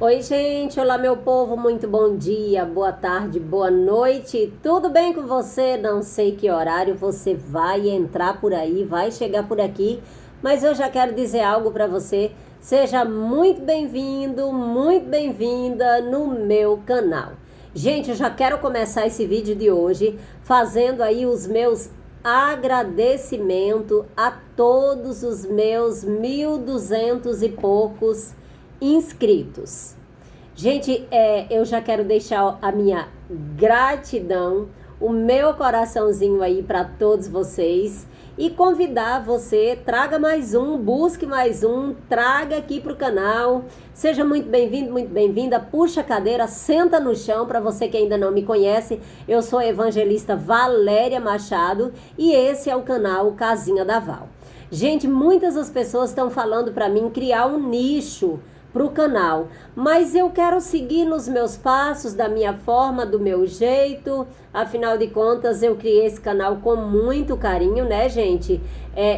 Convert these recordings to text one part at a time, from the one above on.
Oi, gente, olá, meu povo, muito bom dia, boa tarde, boa noite, tudo bem com você? Não sei que horário você vai entrar por aí, vai chegar por aqui, mas eu já quero dizer algo para você. Seja muito bem-vindo, muito bem-vinda no meu canal. Gente, eu já quero começar esse vídeo de hoje fazendo aí os meus agradecimentos a todos os meus 1.200 e poucos inscritos. Gente, eu já quero deixar a minha gratidão, o meu coraçãozinho aí para todos vocês e convidar você, traga mais um, busque mais um, traga aqui para o canal. Seja muito bem-vindo, muito bem-vinda. Puxa a cadeira, senta no chão. Para você que ainda não me conhece, eu sou a evangelista Valéria Machado e esse é o canal Casinha da Val. Gente, muitas das pessoas estão falando para mim criar um nicho para o canal, mas eu quero seguir nos meus passos, da minha forma, do meu jeito. Afinal de contas, eu criei esse canal com muito carinho, né, gente?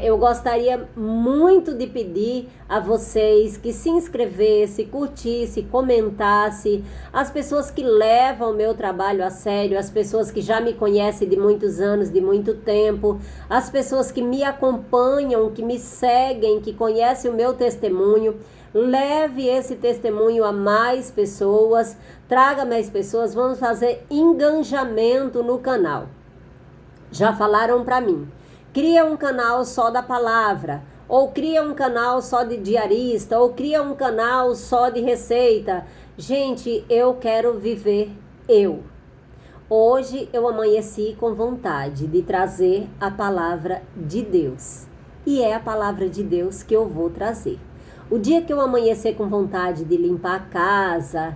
Eu gostaria muito de pedir a vocês que se inscrevesse, curtisse, comentasse, as pessoas que levam o meu trabalho a sério, as pessoas que já me conhecem de muitos anos, de muito tempo, as pessoas que me acompanham, que me seguem, que conhecem o meu testemunho. Leve esse testemunho a mais pessoas, traga mais pessoas, vamos fazer engajamento no canal. Já falaram para mim, cria um canal só da palavra, ou cria um canal só de diarista, ou cria um canal só de receita. Gente, eu quero viver eu. Hoje eu amanheci com vontade de trazer a palavra de Deus, e é a palavra de Deus que eu vou trazer. O dia que eu amanhecer com vontade de limpar a casa,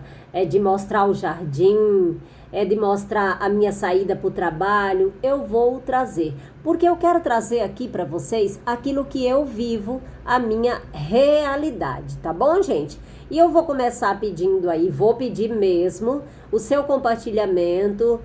de mostrar o jardim, de mostrar a minha saída para o trabalho, eu vou trazer. Porque eu quero trazer aqui para vocês aquilo que eu vivo, a minha realidade, tá bom, gente? E eu vou começar pedindo aí, vou pedir mesmo o seu compartilhamento,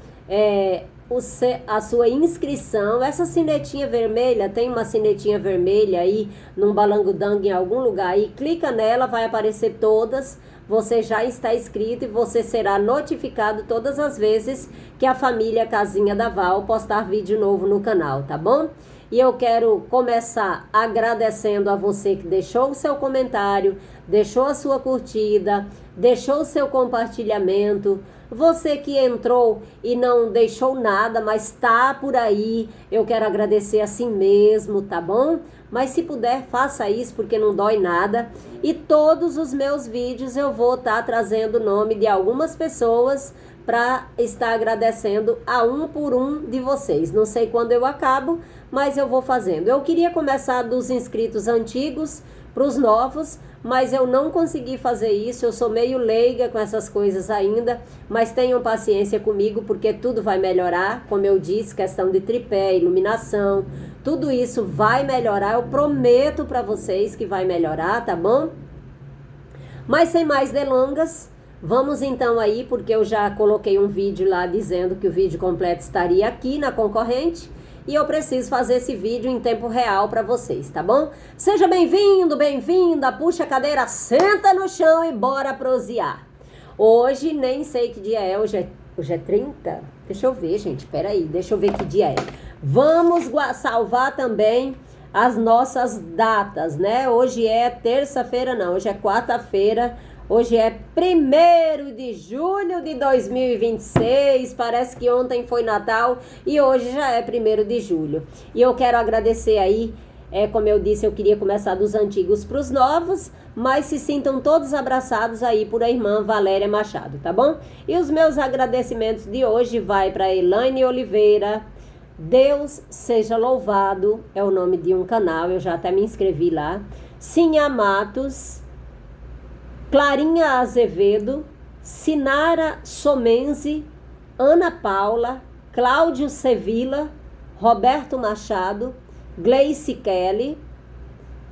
a sua inscrição. Essa sinetinha vermelha, tem uma sinetinha vermelha aí num balangudang em algum lugar aí, clica nela, vai aparecer todas, você já está inscrito e você será notificado todas as vezes que a família Casinha da Val postar vídeo novo no canal, tá bom? E eu quero começar agradecendo a você que deixou o seu comentário, deixou a sua curtida, deixou o seu compartilhamento. Você que entrou e não deixou nada, mas tá por aí, eu quero agradecer assim mesmo, tá bom? Mas se puder, faça isso porque não dói nada. E todos os meus vídeos eu vou estar trazendo o nome de algumas pessoas para estar agradecendo a um por um de vocês. Não sei quando eu acabo, mas eu vou fazendo. Eu queria começar dos inscritos antigos para os novos, mas eu não consegui fazer isso, eu sou meio leiga com essas coisas ainda, mas tenham paciência comigo porque tudo vai melhorar, como eu disse, questão de tripé, iluminação, tudo isso vai melhorar, eu prometo para vocês que vai melhorar, tá bom? Mas sem mais delongas, vamos então aí, porque eu já coloquei um vídeo lá dizendo que o vídeo completo estaria aqui na concorrente, e eu preciso fazer esse vídeo em tempo real para vocês, tá bom? Seja bem-vindo, bem-vinda, puxa a cadeira, senta no chão e bora prosear. Hoje, nem sei que dia é, hoje é 30? Deixa eu ver, gente, peraí, deixa eu ver que dia é. Vamos salvar também as nossas datas, né? Hoje é terça-feira, não, hoje é quarta-feira. Hoje é 1º de julho de 2026, parece que ontem foi Natal e hoje já é 1º de julho. E eu quero agradecer aí, como eu disse, eu queria começar dos antigos para os novos, mas se sintam todos abraçados aí por a irmã Valéria Machado, tá bom? E os meus agradecimentos de hoje vai para Elaine Oliveira, Deus seja louvado, é o nome de um canal, eu já até me inscrevi lá, Sinha Matos, Clarinha Azevedo, Sinara Somenzi, Ana Paula, Cláudio Sevilla, Roberto Machado, Gleice Kelly.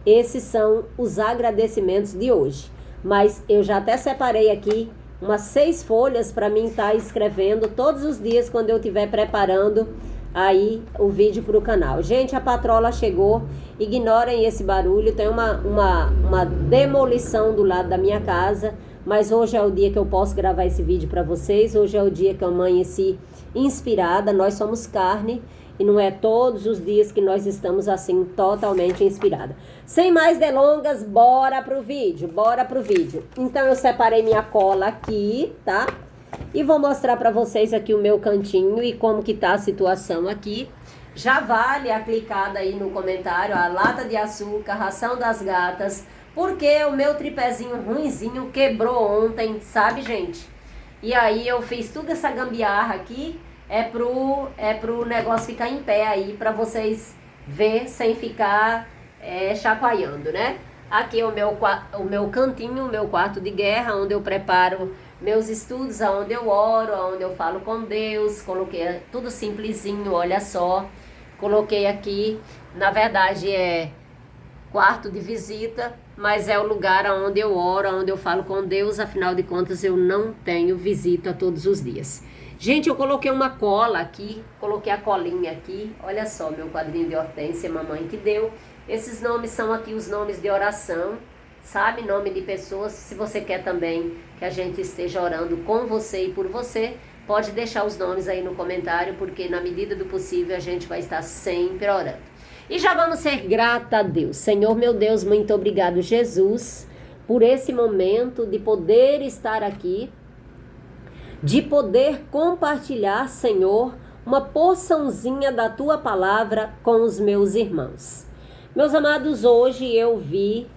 Esses são os agradecimentos de hoje. Mas eu já até separei aqui umas 6 folhas para mim estar escrevendo todos os dias quando eu estiver preparando aí o vídeo para o canal. Gente, a patrola chegou, ignorem esse barulho, tem uma demolição do lado da minha casa, mas hoje é o dia que eu posso gravar esse vídeo para vocês. Hoje é o dia que eu amanheci inspirada. Nós somos carne e não é todos os dias que nós estamos assim totalmente inspirada. Sem mais delongas, bora pro vídeo, Então eu separei minha cola aqui, tá? E vou mostrar para vocês aqui o meu cantinho e como que tá a situação aqui. Já vale a clicada aí no comentário, a lata de açúcar, ração das gatas, porque o meu tripézinho ruinzinho quebrou ontem, sabe, gente? E aí eu fiz toda essa gambiarra aqui, é pro negócio ficar em pé aí, pra vocês ver sem ficar chacoalhando, né? Aqui é o meu cantinho, o meu quarto de guerra, onde eu preparo meus estudos, onde eu oro, onde eu falo com Deus. Coloquei tudo simplesinho, olha só. Coloquei aqui, na verdade é quarto de visita, mas é o lugar onde eu oro, onde eu falo com Deus. Afinal de contas, eu não tenho visita todos os dias. Gente, eu coloquei uma cola aqui, coloquei a colinha aqui. Olha só, meu quadrinho de hortência, mamãe que deu. Esses nomes são aqui os nomes de oração, sabe? Nome de pessoas. Se você quer também que a gente esteja orando com você e por você, pode deixar os nomes aí no comentário, porque na medida do possível a gente vai estar sempre orando. E já vamos ser grata a Deus. Senhor, meu Deus, muito obrigado, Jesus, por esse momento de poder estar aqui, de poder compartilhar, Senhor, uma porçãozinha da Tua palavra com os meus irmãos. Meus amados, hoje eu vi,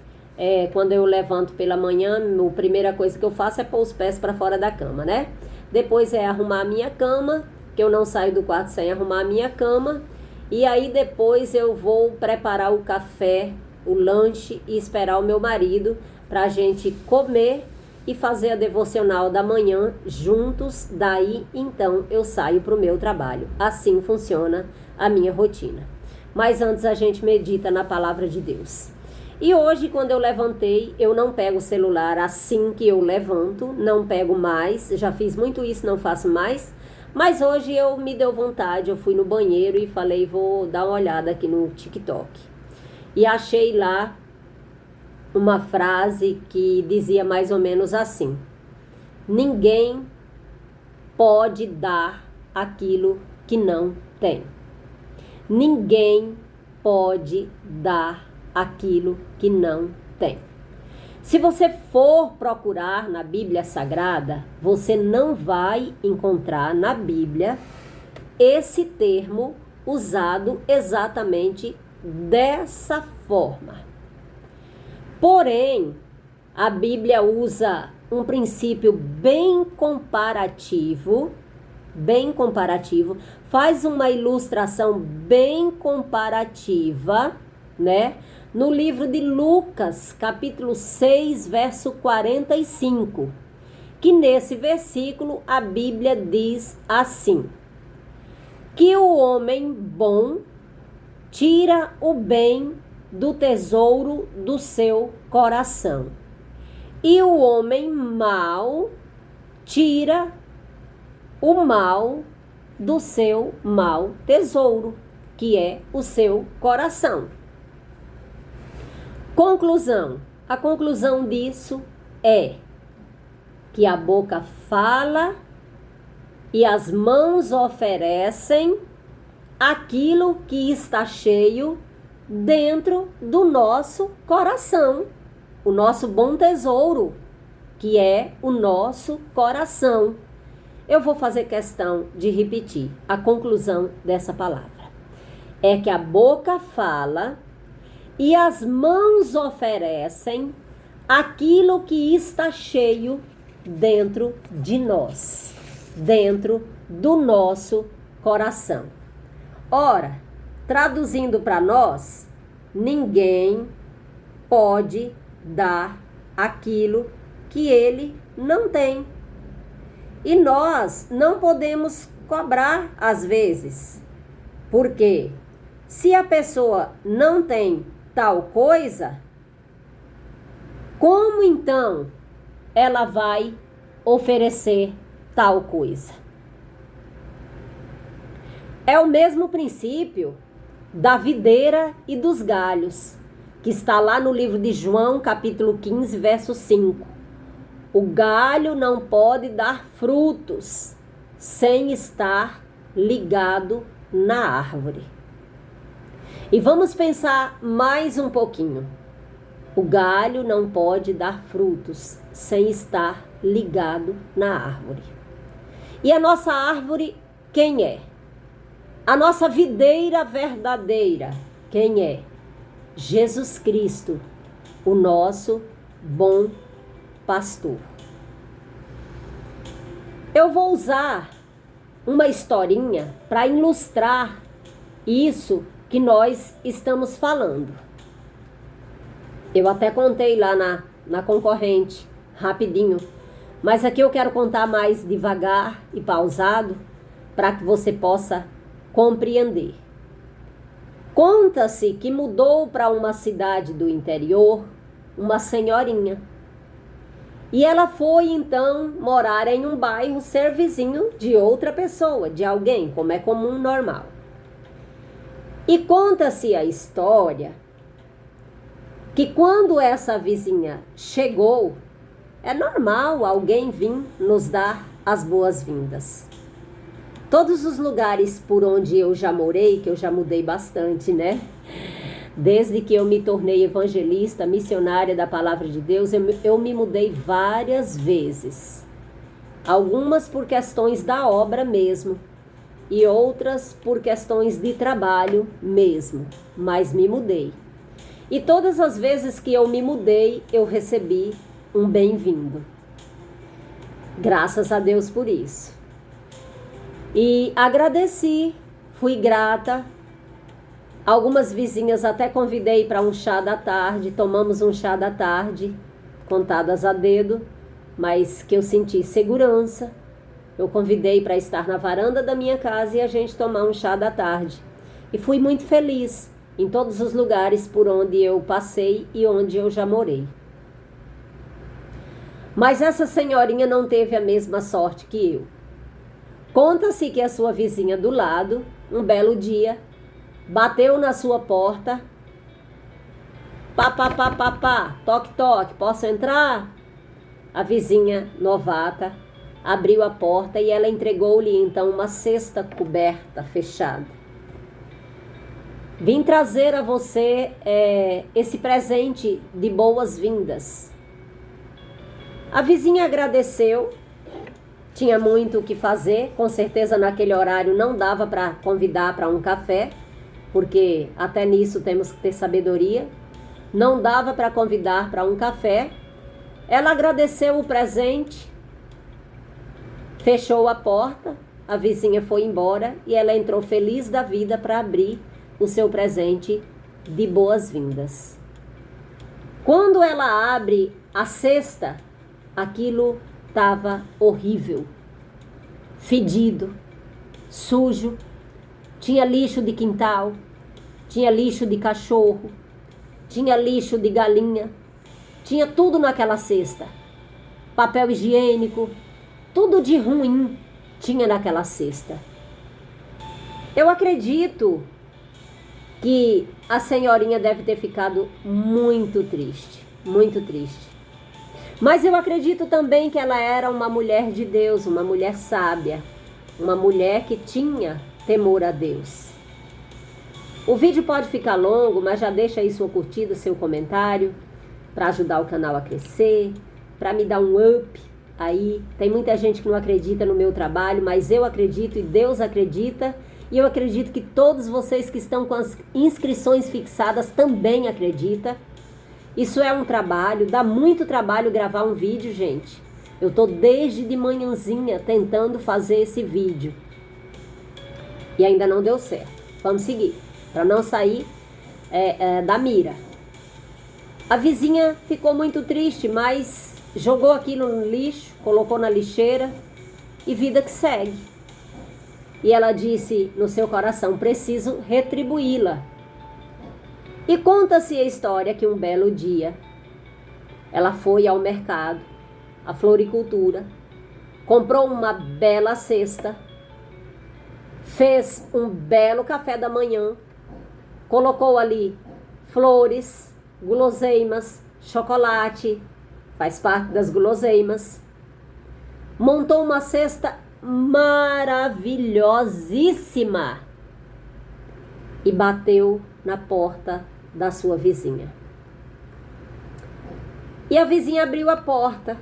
quando eu levanto pela manhã, a primeira coisa que eu faço é pôr os pés para fora da cama, né? Depois é arrumar a minha cama, que eu não saio do quarto sem arrumar a minha cama. E aí depois eu vou preparar o café, o lanche e esperar o meu marido para a gente comer e fazer a devocional da manhã juntos. Daí então eu saio para o meu trabalho. Assim funciona a minha rotina. Mas antes a gente medita na palavra de Deus. E hoje, quando eu levantei, eu não pego o celular assim que eu levanto, não pego mais, já fiz muito isso, não faço mais, mas hoje eu me deu vontade, eu fui no banheiro e falei, vou dar uma olhada aqui no TikTok. E achei lá uma frase que dizia mais ou menos assim: ninguém pode dar aquilo que não tem. Ninguém pode dar aquilo que não tem. Se você for procurar na Bíblia Sagrada, você não vai encontrar na Bíblia esse termo usado exatamente dessa forma. Porém, a Bíblia usa um princípio bem comparativo, faz uma ilustração bem comparativa, né? No livro de Lucas, capítulo 6, verso 45, que nesse versículo a Bíblia diz assim: que o homem bom tira o bem do tesouro do seu coração, e o homem mau tira o mal do seu mau tesouro, que é o seu coração. Conclusão. A conclusão disso é que a boca fala e as mãos oferecem aquilo que está cheio dentro do nosso coração, o nosso bom tesouro, que é o nosso coração. Eu vou fazer questão de repetir a conclusão dessa palavra. É que a boca fala e as mãos oferecem aquilo que está cheio dentro de nós, dentro do nosso coração. Ora, traduzindo para nós, ninguém pode dar aquilo que ele não tem. E nós não podemos cobrar às vezes, porque se a pessoa não tem tal coisa, como então ela vai oferecer tal coisa? É o mesmo princípio da videira e dos galhos, que está lá no livro de João, capítulo 15, verso 5. O galho não pode dar frutos sem estar ligado na árvore. E vamos pensar mais um pouquinho. O galho não pode dar frutos sem estar ligado na árvore. E a nossa árvore, quem é? A nossa videira verdadeira, quem é? Jesus Cristo, o nosso bom pastor. Eu vou usar uma historinha para ilustrar isso que nós estamos falando. Eu até contei lá na concorrente, rapidinho, mas aqui eu quero contar mais devagar e pausado para que você possa compreender. Conta-se que mudou para uma cidade do interior uma senhorinha. E ela foi então morar em um bairro ser vizinho de outra pessoa, de alguém, como é comum, normal. E conta-se a história que quando essa vizinha chegou, é normal alguém vir nos dar as boas-vindas. Todos os lugares por onde eu já morei, que eu já mudei bastante, né? Desde que eu me tornei evangelista, missionária da Palavra de Deus, eu me mudei várias vezes. Algumas por questões da obra mesmo, e outras por questões de trabalho mesmo, mas me mudei. E todas as vezes que eu me mudei, eu recebi um bem-vindo. Graças a Deus por isso. E agradeci, fui grata. Algumas vizinhas até convidei para um chá da tarde, tomamos um chá da tarde, contadas a dedo, mas que eu senti segurança. Eu convidei para estar na varanda da minha casa e a gente tomar um chá da tarde. E fui muito feliz em todos os lugares por onde eu passei e onde eu já morei. Mas essa senhorinha não teve a mesma sorte que eu. Conta-se que a sua vizinha do lado, um belo dia, bateu na sua porta. Pá, pá, pá, pá, pá, toque, toque, posso entrar? A vizinha novata abriu a porta e ela entregou-lhe então uma cesta coberta, fechada. Vim trazer a você esse presente de boas-vindas. A vizinha agradeceu, tinha muito o que fazer, com certeza naquele horário não dava para convidar para um café, porque até nisso temos que ter sabedoria. Não dava para convidar para um café. Ela agradeceu o presente, fechou a porta, a vizinha foi embora e ela entrou feliz da vida para abrir o seu presente de boas-vindas. Quando ela abre a cesta, aquilo estava horrível, fedido, sujo, tinha lixo de quintal, tinha lixo de cachorro, tinha lixo de galinha, tinha tudo naquela cesta, papel higiênico, tudo de ruim tinha naquela cesta. Eu acredito que a senhorinha deve ter ficado muito triste, muito triste. Mas eu acredito também que ela era uma mulher de Deus, uma mulher sábia, uma mulher que tinha temor a Deus. O vídeo pode ficar longo, mas já deixa aí sua curtida, seu comentário, para ajudar o canal a crescer, para me dar um up aí. Tem muita gente que não acredita no meu trabalho, mas eu acredito e Deus acredita. E eu acredito que todos vocês que estão com as inscrições fixadas também acreditam. Isso é um trabalho, dá muito trabalho gravar um vídeo, gente. Eu tô desde de manhãzinha tentando fazer esse vídeo. E ainda não deu certo. Vamos seguir, para não sair da mira. A vizinha ficou muito triste, mas jogou aquilo no lixo, colocou na lixeira e vida que segue. E ela disse no seu coração, preciso retribuí-la. E conta-se a história que um belo dia ela foi ao mercado, à floricultura, comprou uma bela cesta, fez um belo café da manhã, colocou ali flores, guloseimas, chocolate, faz parte das guloseimas. Montou uma cesta maravilhosíssima e bateu na porta da sua vizinha. E a vizinha abriu a porta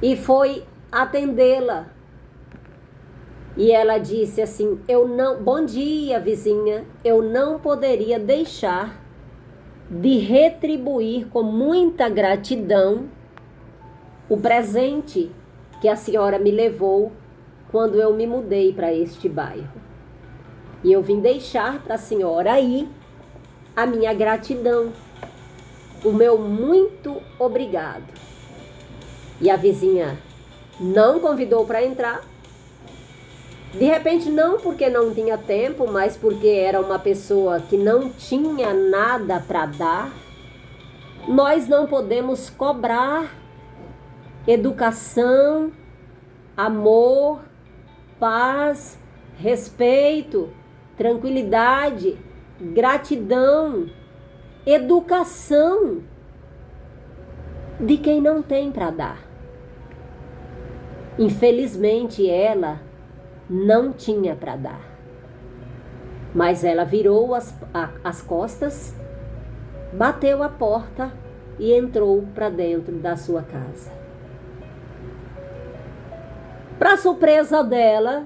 e foi atendê-la. E ela disse assim: bom dia, vizinha, eu não poderia deixar de retribuir com muita gratidão o presente que a senhora me levou quando eu me mudei para este bairro. E eu vim deixar para a senhora aí a minha gratidão, o meu muito obrigado. E a vizinha não convidou para entrar. De repente, não porque não tinha tempo, mas porque era uma pessoa que não tinha nada para dar. Nós não podemos cobrar educação, amor, paz, respeito, tranquilidade, gratidão, educação de quem não tem para dar. Infelizmente, ela não tinha para dar. Mas ela virou as costas, bateu a porta e entrou para dentro da sua casa. Para surpresa dela,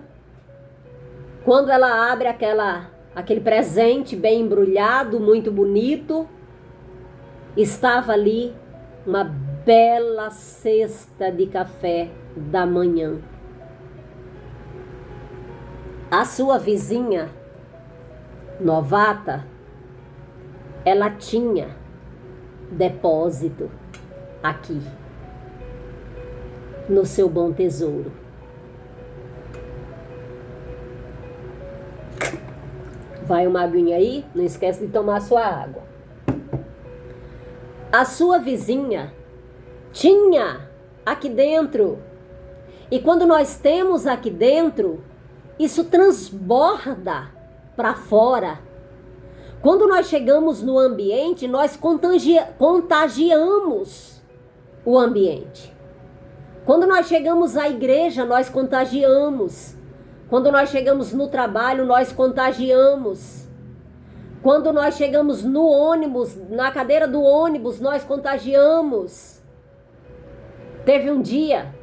quando ela abre aquele presente bem embrulhado, muito bonito, estava ali uma bela cesta de café da manhã. A sua vizinha novata, ela tinha depósito aqui no seu bom tesouro. Vai uma aguinha aí, não esquece de tomar sua água. A sua vizinha tinha aqui dentro. E quando nós temos aqui dentro, isso transborda para fora. Quando nós chegamos no ambiente, nós contagiamos o ambiente. Quando nós chegamos à igreja, nós contagiamos. Quando nós chegamos no trabalho, nós contagiamos. Quando nós chegamos no ônibus, na cadeira do ônibus, nós contagiamos. Teve um dia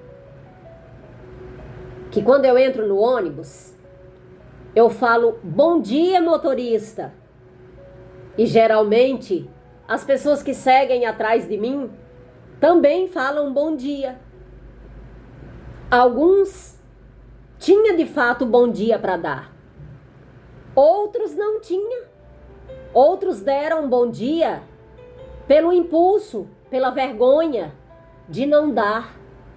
que quando eu entro no ônibus, eu falo: bom dia, motorista. E geralmente, as pessoas que seguem atrás de mim também falam bom dia. Alguns tinham de fato bom dia para dar. Outros não tinham. Outros deram bom dia pelo impulso, pela vergonha de não dar.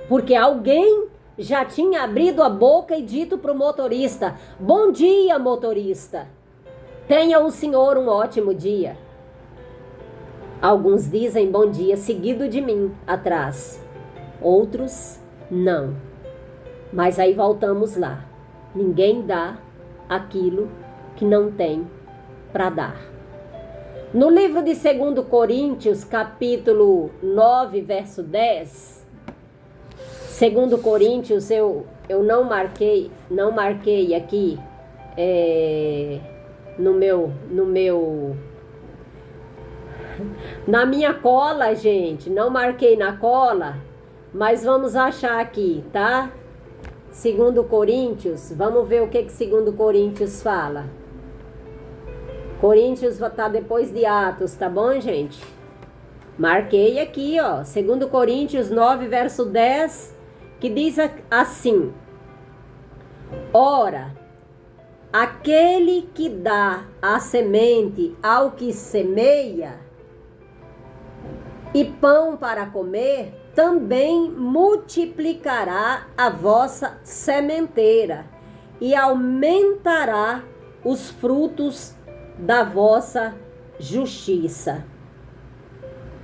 Porque alguém já tinha abrido a boca e dito para o motorista: bom dia, motorista. Tenha o senhor um ótimo dia. Alguns dizem bom dia seguido de mim atrás. Outros não. Mas aí voltamos lá. Ninguém dá aquilo que não tem para dar. No livro de 2 Coríntios, capítulo 9, verso 10... 2 Coríntios, eu não marquei aqui na minha cola, gente, não marquei na cola, mas vamos achar aqui, tá? 2 Coríntios, vamos ver o que 2 Coríntios fala. Coríntios tá depois de Atos, tá bom, gente? Marquei aqui, ó, 2 Coríntios 9, verso 10, que diz assim: ora, aquele que dá a semente ao que semeia e pão para comer, também multiplicará a vossa sementeira e aumentará os frutos da vossa justiça.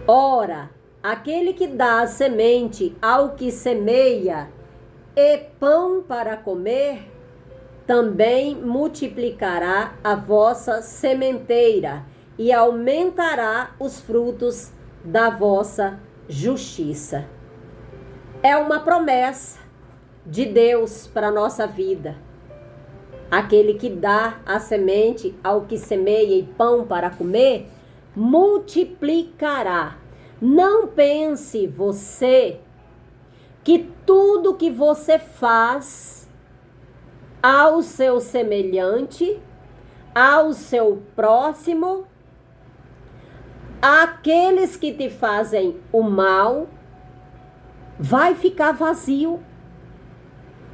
Ora, aquele que dá a semente ao que semeia e pão para comer, também multiplicará a vossa sementeira e aumentará os frutos da vossa justiça. É uma promessa de Deus para a nossa vida. Aquele que dá a semente ao que semeia e pão para comer, multiplicará. Não pense você que tudo que você faz ao seu semelhante, ao seu próximo, aqueles que te fazem o mal, vai ficar vazio.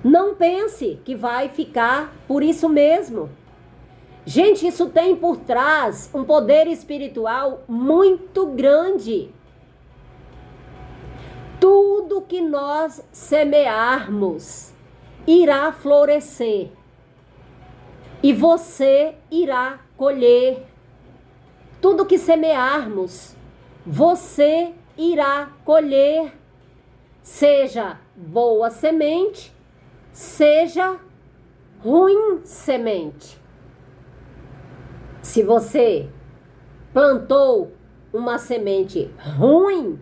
Não pense que vai ficar por isso mesmo. Gente, isso tem por trás um poder espiritual muito grande. Tudo que nós semearmos irá florescer. E você irá colher. Tudo que semearmos, você irá colher. Seja boa semente, seja ruim semente. Se você plantou uma semente ruim,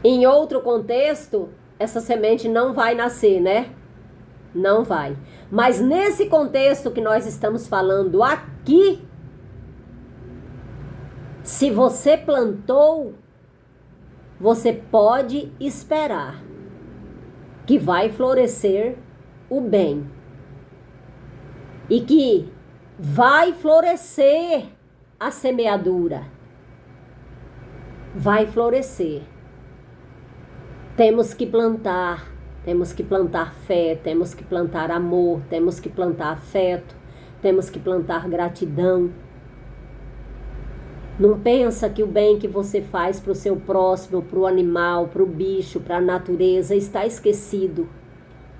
em outro contexto, essa semente não vai nascer, né? Não vai. Mas nesse contexto que nós estamos falando aqui, se você plantou, você pode esperar que vai florescer o bem. E que vai florescer a semeadura. Vai florescer. Temos que plantar fé, temos que plantar amor, temos que plantar afeto, temos que plantar gratidão. Não pensa que o bem que você faz para o seu próximo, para o animal, para o bicho, para a natureza está esquecido.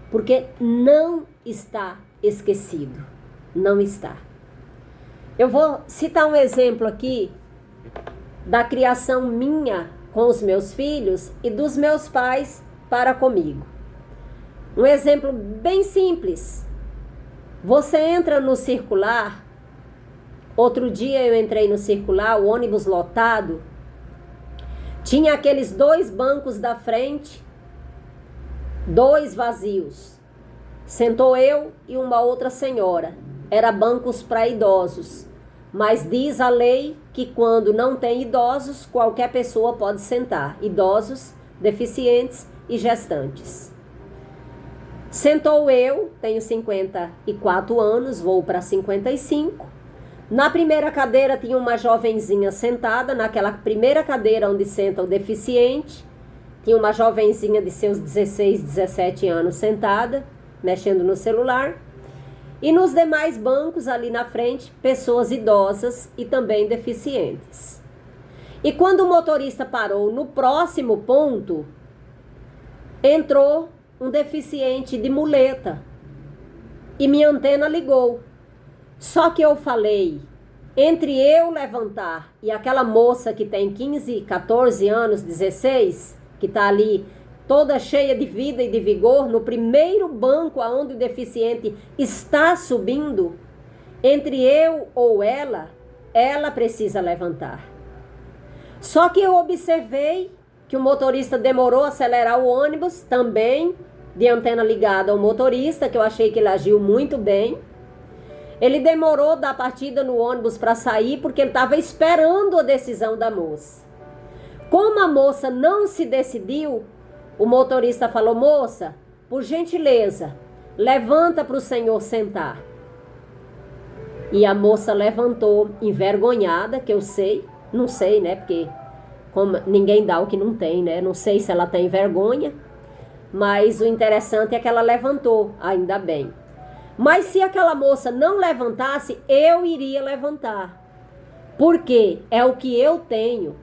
Porque não está esquecido. Não está. Eu vou citar um exemplo aqui da criação minha com os meus filhos e dos meus pais para comigo. Um exemplo bem simples. Você entra no circular. Outro dia eu entrei no circular, o ônibus lotado. Tinha aqueles 2 bancos da frente, 2 vazios. Sentou eu e uma outra senhora. Era bancos para idosos. Mas diz a lei que quando não tem idosos, qualquer pessoa pode sentar. Idosos, deficientes e gestantes. Sentou eu, tenho 54 anos, vou para 55. Na primeira cadeira tinha uma jovenzinha sentada, naquela primeira cadeira onde senta o deficiente. Tinha uma jovenzinha de seus 16, 17 anos sentada, mexendo no celular. E nos demais bancos ali na frente, pessoas idosas e também deficientes. E quando o motorista parou no próximo ponto, entrou um deficiente de muleta e minha antena ligou. Só que eu falei, entre eu levantar e aquela moça que tem 15, 14 anos, 16, que está ali toda cheia de vida e de vigor, no primeiro banco aonde o deficiente está subindo, entre eu ou ela precisa levantar. Só que eu observei que o motorista demorou a acelerar o ônibus, também de antena ligada ao motorista, que eu achei que ele agiu muito bem. Ele demorou da partida no ônibus para sair porque ele estava esperando a decisão da moça. Como a moça não se decidiu, o motorista falou, moça, por gentileza, levanta para o senhor sentar. E a moça levantou, envergonhada, que eu sei, não sei, né, porque como ninguém dá o que não tem, né, não sei se ela tem vergonha, mas o interessante é que ela levantou, ainda bem. Mas se aquela moça não levantasse, eu iria levantar, porque é o que eu tenho.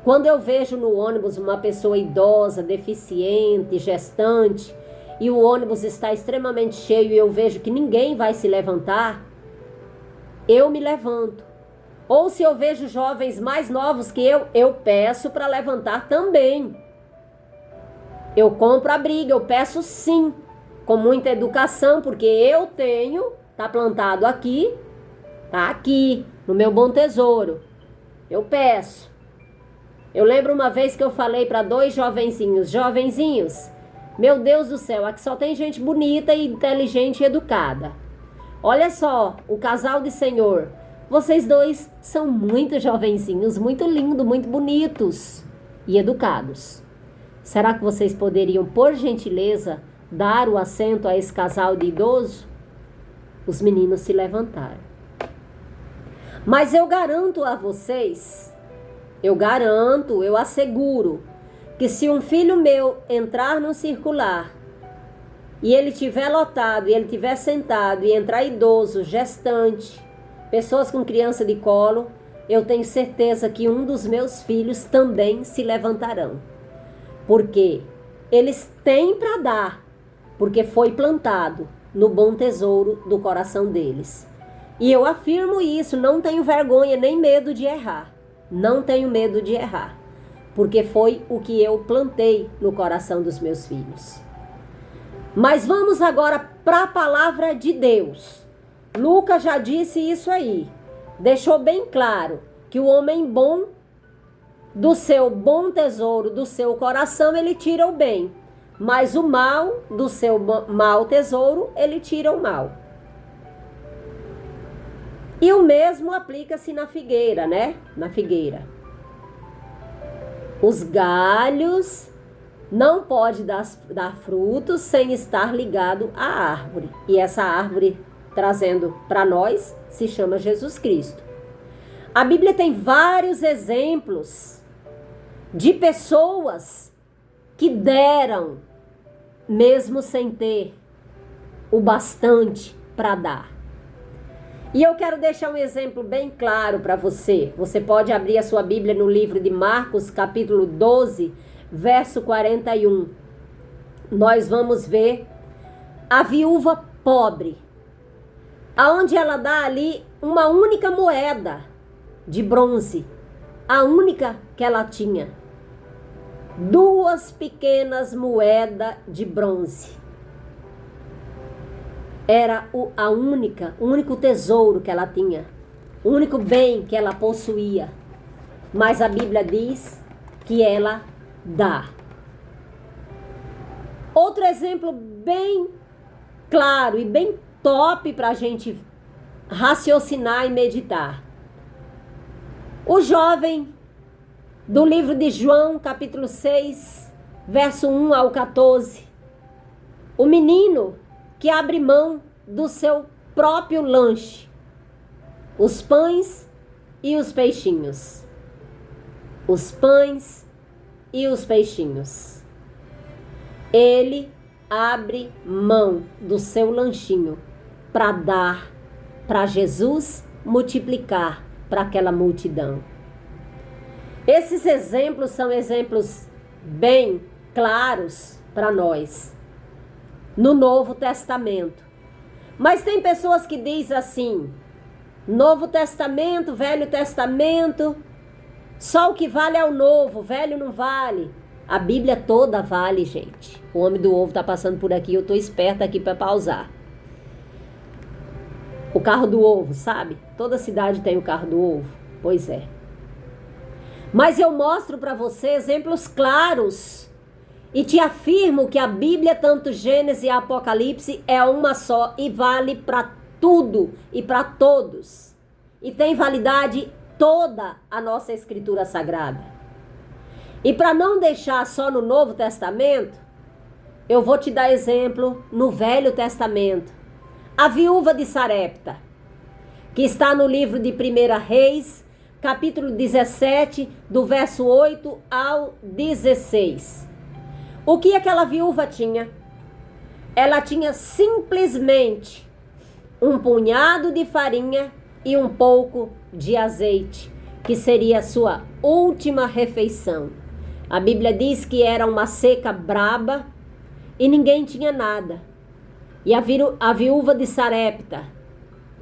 Quando eu vejo no ônibus uma pessoa idosa, deficiente, gestante, e o ônibus está extremamente cheio e eu vejo que ninguém vai se levantar, eu me levanto. Ou se eu vejo jovens mais novos que eu peço para levantar também. Eu compro a briga, eu peço sim, com muita educação, porque eu tenho, tá plantado aqui, tá aqui, no meu bom tesouro. Eu peço. Eu lembro uma vez que eu falei para 2 jovenzinhos, meu Deus do céu, aqui só tem gente bonita e inteligente e educada. Olha só, o casal de senhor, vocês 2 são muito jovenzinhos, muito lindos, muito bonitos e educados. Será que vocês poderiam, por gentileza, dar o assento a esse casal de idoso? Os meninos se levantaram. Mas eu garanto a vocês, eu asseguro, que se um filho meu entrar no circular e ele tiver lotado, e ele tiver sentado, e entrar idoso, gestante, pessoas com criança de colo, eu tenho certeza que um dos meus filhos também se levantarão. Porque eles têm para dar, porque foi plantado no bom tesouro do coração deles. E eu afirmo isso, não tenho vergonha nem medo de errar. Não tenho medo de errar, porque foi o que eu plantei no coração dos meus filhos. Mas vamos agora para a palavra de Deus. Lucas já disse isso aí. Deixou bem claro que o homem bom, do seu bom tesouro, do seu coração, ele tira o bem. Mas o mal, do seu mau tesouro, ele tira o mal. E o mesmo aplica-se na figueira, né? Na figueira. Os galhos não podem dar frutos sem estar ligado à árvore. E essa árvore, trazendo para nós, se chama Jesus Cristo. A Bíblia tem vários exemplos de pessoas que deram, mesmo sem ter o bastante para dar. E eu quero deixar um exemplo bem claro para você. Você pode abrir a sua Bíblia no livro de Marcos, capítulo 12, verso 41. Nós vamos ver a viúva pobre, aonde ela dá ali uma única moeda de bronze, a única que ela tinha. 2 pequenas moedas de bronze. Era o único tesouro que ela tinha, o único bem que ela possuía. Mas a Bíblia diz que ela dá. Outro exemplo bem claro e bem top para a gente raciocinar e meditar. O jovem do livro de João, capítulo 6, verso 1 ao 14. O menino que abre mão do seu próprio lanche, os pães e os peixinhos. Os pães e os peixinhos. Ele abre mão do seu lanchinho para dar, para Jesus multiplicar para aquela multidão. Esses exemplos são exemplos bem claros para nós no Novo Testamento. Mas tem pessoas que dizem assim: Novo Testamento, Velho Testamento, só o que vale é o novo, o velho não vale. A Bíblia toda vale, gente. O homem do ovo está passando por aqui, eu estou esperta aqui para pausar. O carro do ovo, sabe? Toda cidade tem o carro do ovo. Pois é. Mas eu mostro para você exemplos claros e te afirmo que a Bíblia, tanto Gênesis e Apocalipse, é uma só e vale para tudo e para todos. E tem validade toda a nossa Escritura Sagrada. E para não deixar só no Novo Testamento, eu vou te dar exemplo no Velho Testamento. A viúva de Sarepta, que está no livro de 1 Reis, capítulo 17, do verso 8 ao 16. O que aquela viúva tinha? Ela tinha simplesmente um punhado de farinha e um pouco de azeite, que seria a sua última refeição. A Bíblia diz que era uma seca braba e ninguém tinha nada. E a viúva de Sarepta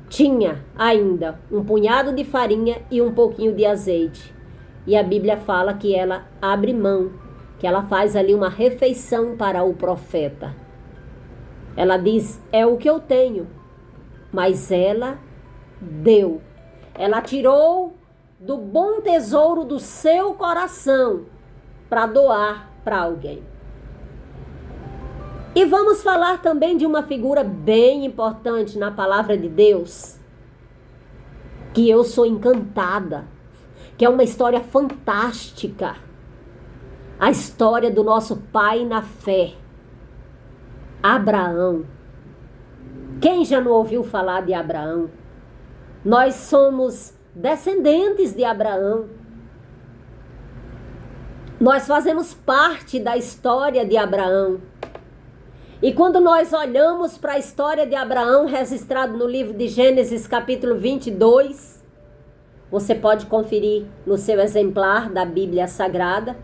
tinha ainda um punhado de farinha e um pouquinho de azeite. E a Bíblia fala que ela abre mão, que ela faz ali uma refeição para o profeta. Ela diz: é o que eu tenho. Mas ela deu. Ela tirou do bom tesouro do seu coração para doar para alguém. E vamos falar também de uma figura bem importante na palavra de Deus, que eu sou encantada, que é uma história fantástica. A história do nosso pai na fé, Abraão. Quem já não ouviu falar de Abraão? Nós somos descendentes de Abraão. Nós fazemos parte da história de Abraão. E quando nós olhamos para a história de Abraão, registrado no livro de Gênesis, capítulo 22, você pode conferir no seu exemplar da Bíblia Sagrada,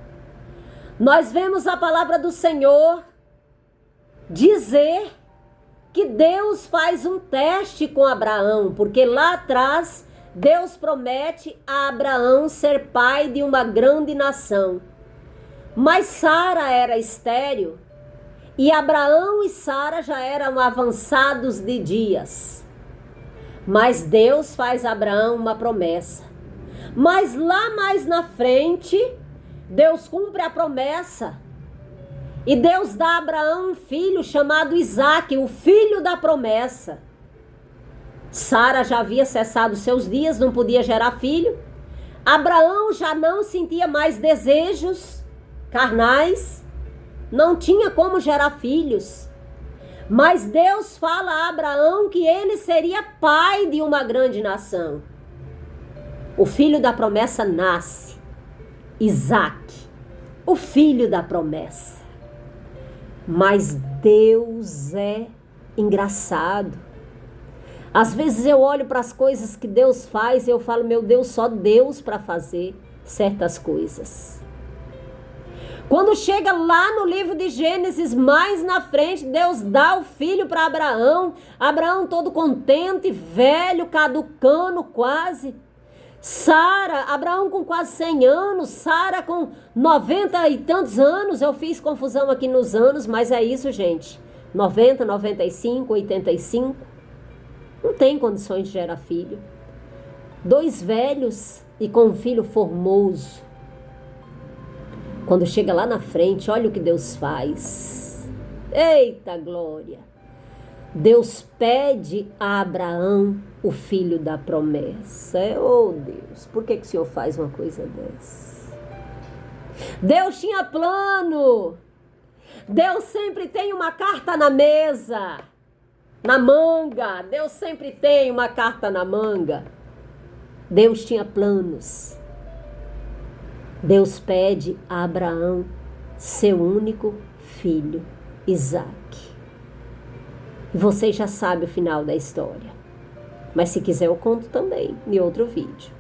nós vemos a palavra do Senhor dizer que Deus faz um teste com Abraão, porque lá atrás Deus promete a Abraão ser pai de uma grande nação. Mas Sara era estéril e Abraão e Sara já eram avançados de dias. Mas Deus faz a Abraão uma promessa. Mas lá mais na frente, Deus cumpre a promessa. E Deus dá a Abraão um filho chamado Isaque, o filho da promessa. Sara já havia cessado seus dias, não podia gerar filho. Abraão já não sentia mais desejos carnais, não tinha como gerar filhos. Mas Deus fala a Abraão que ele seria pai de uma grande nação. O filho da promessa nasce, Isaque, o filho da promessa. Mas Deus é engraçado. Às vezes eu olho para as coisas que Deus faz e eu falo, meu Deus, só Deus para fazer certas coisas. Quando chega lá no livro de Gênesis, mais na frente, Deus dá o filho para Abraão. Abraão todo contente, velho, caducando quase. Sara, Abraão com quase 100 anos, Sara com 90 e tantos anos. Eu fiz confusão aqui nos anos, mas é isso, gente. 90, 95, 85. Não tem condições de gerar filho. 2 velhos e com um filho formoso. Quando chega lá na frente, olha o que Deus faz. Eita glória! Deus pede a Abraão o filho da promessa. Oh Deus, por que o Senhor faz uma coisa dessa? Deus tinha plano. Deus sempre tem uma carta na mesa, na manga. Deus sempre tem uma carta na manga. Deus tinha planos. Deus pede a Abraão seu único filho, Isaque. E você já sabe o final da história. Mas se quiser eu conto também em outro vídeo.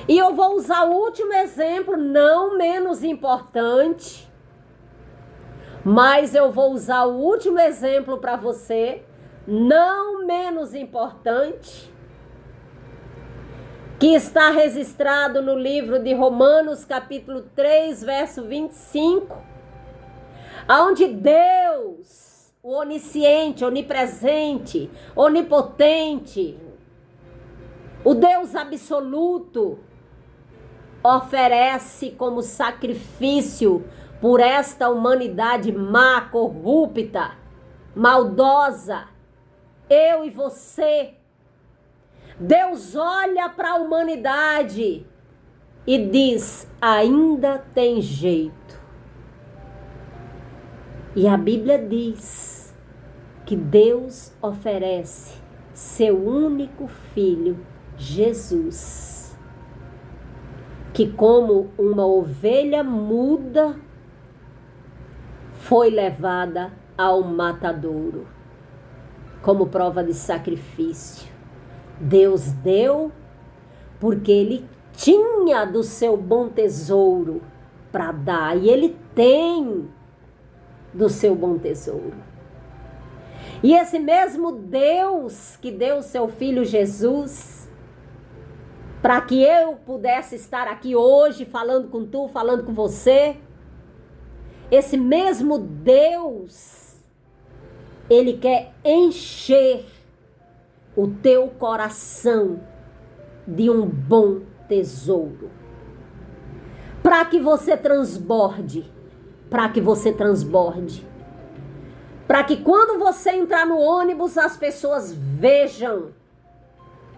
E eu vou usar o último exemplo, não menos importante. Mas eu vou usar o último exemplo para você, não menos importante, que está registrado no livro de Romanos, capítulo 3, verso 25, onde Deus, o onisciente, onipresente, onipotente, o Deus absoluto, oferece como sacrifício por esta humanidade má, corrupta, maldosa, eu e você. Deus olha para a humanidade e diz, ainda tem jeito. E a Bíblia diz que Deus oferece seu único filho, Jesus, que como uma ovelha muda, foi levada ao matadouro, como prova de sacrifício. Deus deu porque Ele tinha do seu bom tesouro para dar, e Ele tem do seu bom tesouro. E esse mesmo Deus que deu o seu filho Jesus, para que eu pudesse estar aqui hoje falando com tu, falando com você, esse mesmo Deus, Ele quer encher o teu coração de um bom tesouro. Para que você transborde. Para que você transborde. Para que quando você entrar no ônibus, as pessoas vejam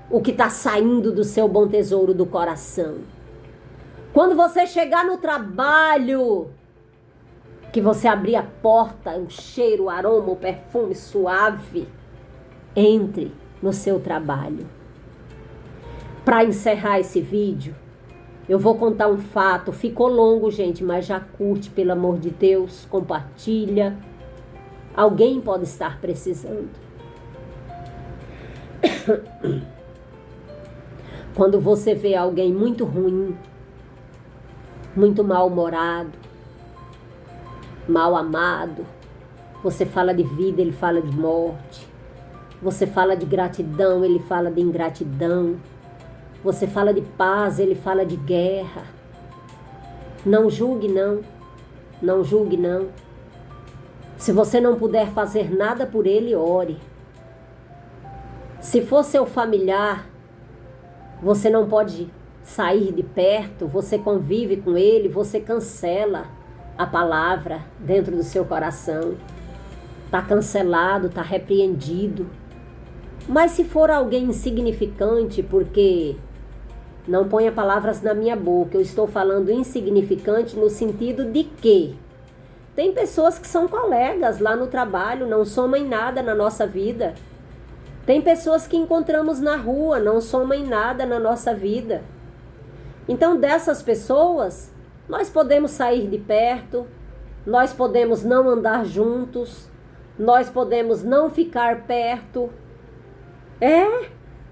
o que está saindo do seu bom tesouro do coração. Quando você chegar no trabalho, que você abrir a porta, o cheiro, o aroma, o perfume suave, entre no seu trabalho. Para encerrar esse vídeo, eu vou contar um fato. Ficou longo, gente, mas já curte, pelo amor de Deus, compartilha. Alguém pode estar precisando. Quando você vê alguém muito ruim, muito mal-humorado, mal amado, você fala de vida, ele fala de morte. Você fala de gratidão, ele fala de ingratidão. Você fala de paz, ele fala de guerra. Não julgue, não. Não julgue, não. Se você não puder fazer nada por ele, ore. Se for seu familiar, você não pode sair de perto, você convive com ele, você cancela a palavra dentro do seu coração. Está cancelado, está repreendido. Mas se for alguém insignificante, porque não ponha palavras na minha boca, eu estou falando insignificante no sentido de que tem pessoas que são colegas lá no trabalho, não somam em nada na nossa vida. Tem pessoas que encontramos na rua, não somam em nada na nossa vida. Então, dessas pessoas, nós podemos sair de perto, nós podemos não andar juntos, nós podemos não ficar perto.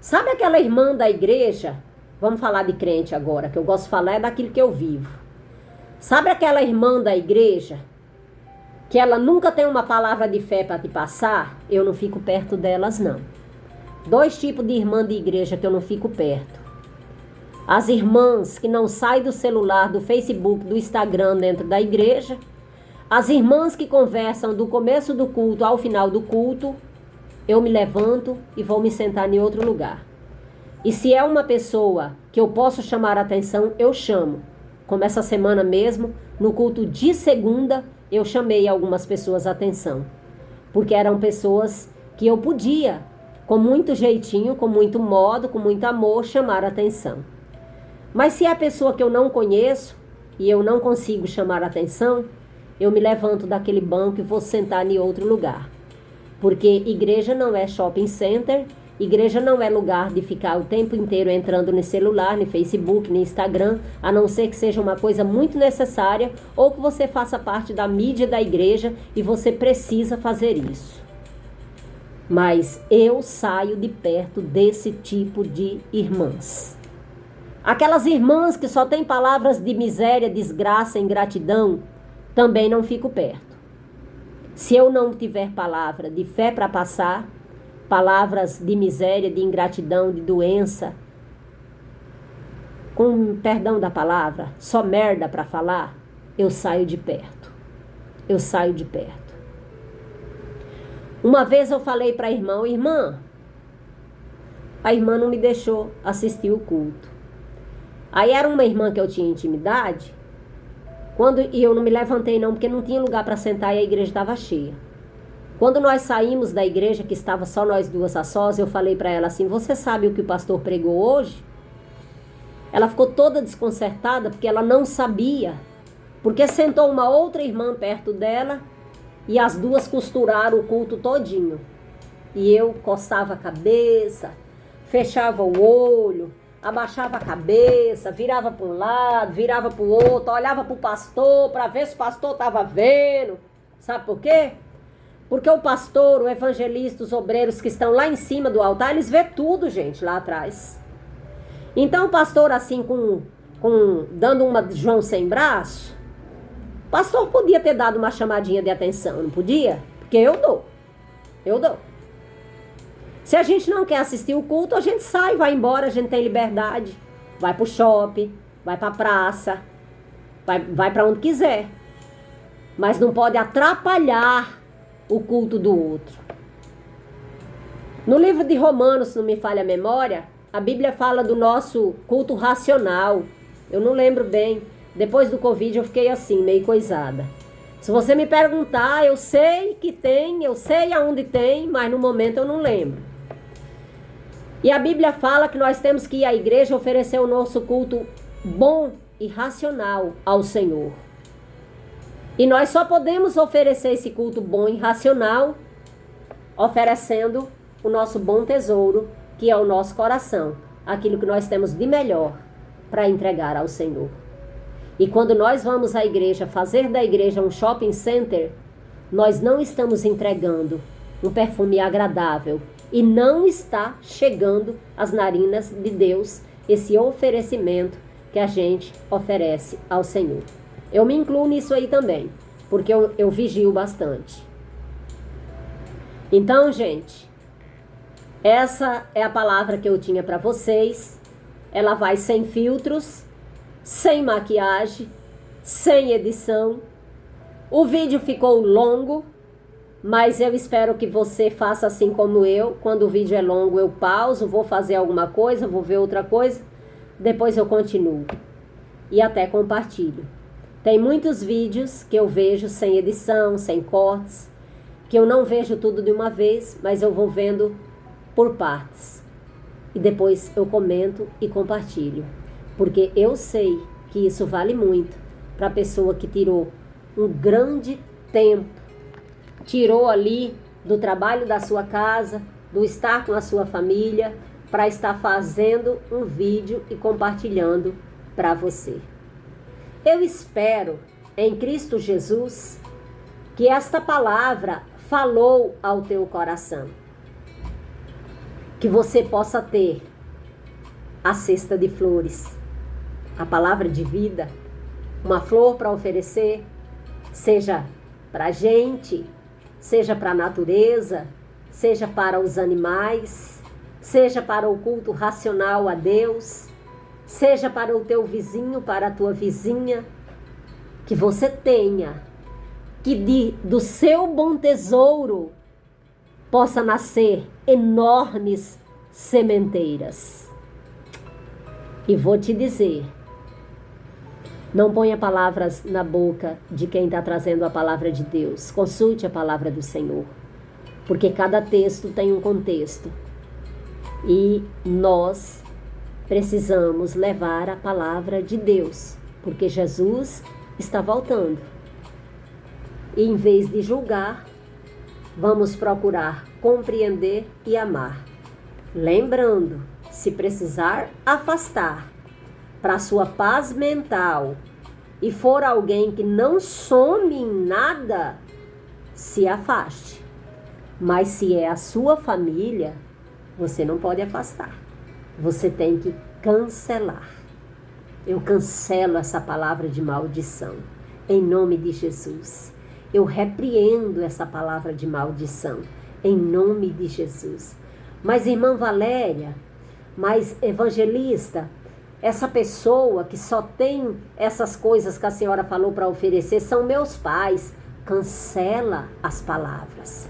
Sabe aquela irmã da igreja? Vamos falar de crente agora, que eu gosto de falar é daquilo que eu vivo. Sabe aquela irmã da igreja que ela nunca tem uma palavra de fé para te passar? Eu não fico perto delas, não. 2 tipos de irmã de igreja que eu não fico perto. As irmãs que não saem do celular, do Facebook, do Instagram dentro da igreja. As irmãs que conversam do começo do culto ao final do culto. Eu me levanto e vou me sentar em outro lugar. E se é uma pessoa que eu posso chamar a atenção, eu chamo. Como essa semana mesmo, no culto de segunda, eu chamei algumas pessoas a atenção. Porque eram pessoas que eu podia, com muito jeitinho, com muito modo, com muito amor, chamar a atenção. Mas se é a pessoa que eu não conheço e eu não consigo chamar a atenção, eu me levanto daquele banco e vou sentar em outro lugar. Porque igreja não é shopping center, igreja não é lugar de ficar o tempo inteiro entrando no celular, no Facebook, no Instagram, a não ser que seja uma coisa muito necessária ou que você faça parte da mídia da igreja e você precisa fazer isso. Mas eu saio de perto desse tipo de irmãs. Aquelas irmãs que só têm palavras de miséria, desgraça, ingratidão, também não fico perto. Se eu não tiver palavra de fé para passar, palavras de miséria, de ingratidão, de doença, com perdão da palavra, só merda para falar, eu saio de perto. Eu saio de perto. Uma vez eu falei para a irmã, a irmã não me deixou assistir o culto. Aí era uma irmã que eu tinha intimidade, e eu não me levantei não, porque não tinha lugar para sentar e a igreja estava cheia. Quando nós saímos da igreja, que estava só nós duas a sós, eu falei para ela assim, você sabe o que o pastor pregou hoje? Ela ficou toda desconcertada, porque ela não sabia, porque sentou uma outra irmã perto dela, e as duas costuraram o culto todinho. E eu coçava a cabeça, fechava o olho, abaixava a cabeça, virava para um lado, virava para o outro, olhava para o pastor para ver se o pastor estava vendo. Sabe por quê? Porque o pastor, o evangelista, os obreiros que estão lá em cima do altar, eles vê tudo, gente, lá atrás. Então o pastor assim, dando uma de João sem braço, o pastor podia ter dado uma chamadinha de atenção, não podia? Porque eu dou. Se a gente não quer assistir o culto, a gente sai, vai embora, a gente tem liberdade. Vai pro shopping, vai pra praça, vai pra onde quiser. Mas não pode atrapalhar o culto do outro. No livro de Romanos, se não me falha a memória, a Bíblia fala do nosso culto racional. Eu não lembro bem. Depois do Covid eu fiquei assim, meio coisada. Se você me perguntar, eu sei que tem, eu sei aonde tem, mas no momento eu não lembro. E a Bíblia fala que nós temos que ir à igreja oferecer o nosso culto bom e racional ao Senhor. E nós só podemos oferecer esse culto bom e racional oferecendo o nosso bom tesouro, que é o nosso coração, aquilo que nós temos de melhor para entregar ao Senhor. E quando nós vamos à igreja, fazer da igreja um shopping center, nós não estamos entregando um perfume agradável e não está chegando às narinas de Deus esse oferecimento que a gente oferece ao Senhor. Eu me incluo nisso aí também, porque eu vigio bastante. Então, gente, essa é a palavra que eu tinha para vocês. Ela vai sem filtros, sem maquiagem, sem edição. O vídeo ficou longo, mas eu espero que você faça assim como eu. Quando o vídeo é longo, eu pauso, vou fazer alguma coisa, vou ver outra coisa, depois eu continuo. E até compartilho. Tem muitos vídeos que eu vejo sem edição, sem cortes, que eu não vejo tudo de uma vez, mas eu vou vendo por partes. E depois eu comento e compartilho. Porque eu sei que isso vale muito para a pessoa que tirou um grande tempo, tirou ali do trabalho da sua casa, do estar com a sua família, para estar fazendo um vídeo e compartilhando para você. Eu espero em Cristo Jesus que esta palavra falou ao teu coração. Que você possa ter a cesta de flores, a palavra de vida, uma flor para oferecer, seja para a gente, seja para a natureza, seja para os animais, seja para o culto racional a Deus, seja para o teu vizinho, para a tua vizinha, que você tenha, que do seu bom tesouro possa nascer enormes sementeiras. E vou te dizer, não ponha palavras na boca de quem está trazendo a palavra de Deus. Consulte a palavra do Senhor, porque cada texto tem um contexto. E nós precisamos levar a palavra de Deus, porque Jesus está voltando. E em vez de julgar, vamos procurar compreender e amar. Lembrando, se precisar afastar para sua paz mental e for alguém que não some em nada, se afaste. Mas se é a sua família, você não pode afastar. Você tem que cancelar. Eu cancelo essa palavra de maldição, em nome de Jesus. Eu repreendo essa palavra de maldição, em nome de Jesus. Mas irmã Valéria, mas evangelista, essa pessoa que só tem essas coisas que a senhora falou para oferecer são meus pais. Cancela as palavras.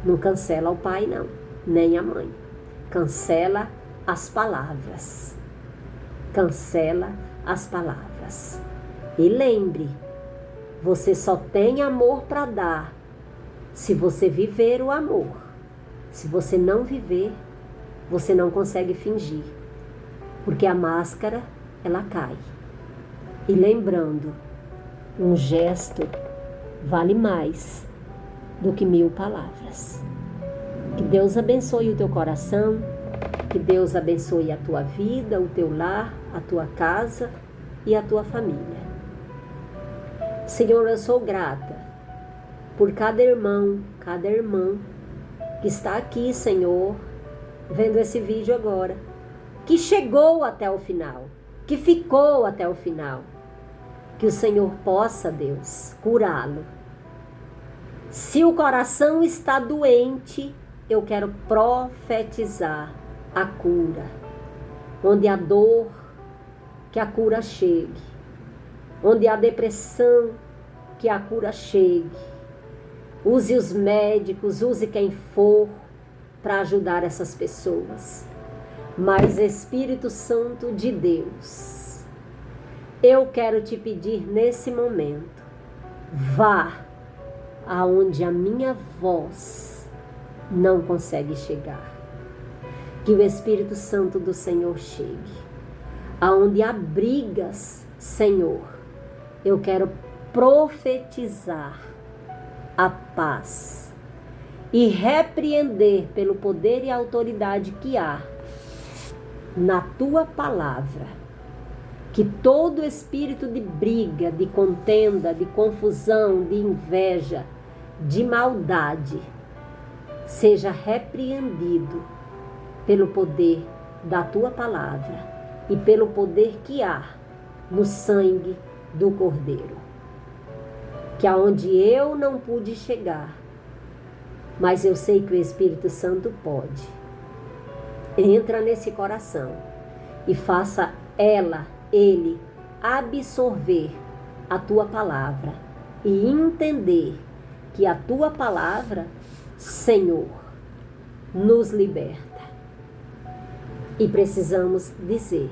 Não cancela o pai não, nem a mãe. Cancela as palavras. Cancela as palavras. E lembre, você só tem amor para dar se você viver o amor. Se você não viver, você não consegue fingir. Porque a máscara, ela cai. E lembrando, um gesto vale mais do que 1000 palavras. Que Deus abençoe o teu coração, que Deus abençoe a tua vida, o teu lar, a tua casa e a tua família. Senhor, eu sou grata por cada irmão, cada irmã que está aqui, Senhor, vendo esse vídeo agora, que chegou até o final, que ficou até o final. Que o Senhor possa, Deus, curá-lo. Se o coração está doente, eu quero profetizar a cura. Onde há dor, que a cura chegue. Onde há depressão, que a cura chegue. Use os médicos, use quem for para ajudar essas pessoas. Mas Espírito Santo de Deus, eu quero te pedir nesse momento, vá aonde a minha voz não consegue chegar. Que o Espírito Santo do Senhor chegue. Aonde há brigas, Senhor, eu quero profetizar a paz e repreender pelo poder e autoridade que há na tua palavra, que todo espírito de briga, de contenda, de confusão, de inveja, de maldade, seja repreendido pelo poder da tua palavra e pelo poder que há no sangue do Cordeiro. Que aonde eu não pude chegar, mas eu sei que o Espírito Santo pode. Entra nesse coração e faça ele absorver a tua palavra e entender que a tua palavra, Senhor, nos liberta. E precisamos dizer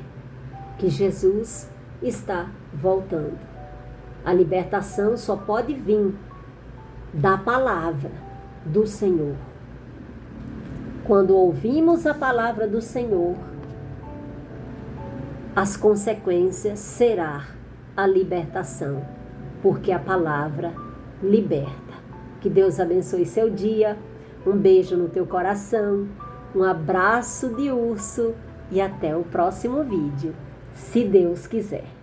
que Jesus está voltando. A libertação só pode vir da palavra do Senhor. Quando ouvimos a palavra do Senhor, as consequências será a libertação, porque a palavra liberta. Que Deus abençoe seu dia. Um beijo no teu coração. Um abraço de urso e até o próximo vídeo, se Deus quiser.